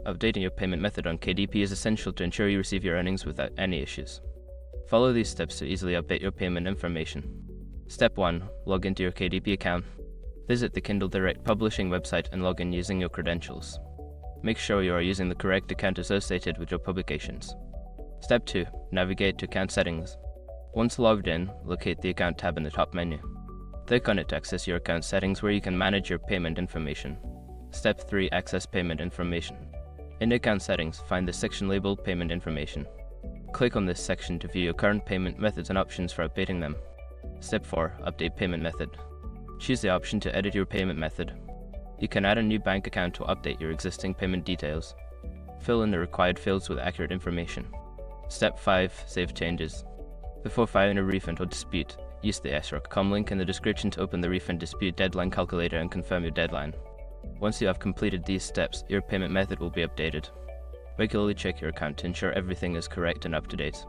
Updating your payment method on KDP is essential to ensure you receive your earnings without any issues. Follow these steps to easily update your payment information. Step 1. Log into your KDP account. Visit the Kindle Direct publishing website and log in using your credentials. Make sure you are using the correct account associated with your publications. Step 2. Navigate to account settings. Once logged in, locate the account tab in the top menu. Click on it to access your account settings where you can manage your payment information. Step 3. Access payment information. In account settings, find the section labeled Payment Information. Click on this section to view your current payment methods and options for updating them. Step 4. Update payment method. Choose the option to edit your payment method. You can add a new bank account to update your existing payment details. Fill in the required fields with accurate information. Step 5. Save changes. Before filing a refund or dispute, use the sroc.com link in the description to open the refund dispute deadline calculator and confirm your deadline. Once you have completed these steps, your payment method will be updated. Regularly check your account to ensure everything is correct and up to date.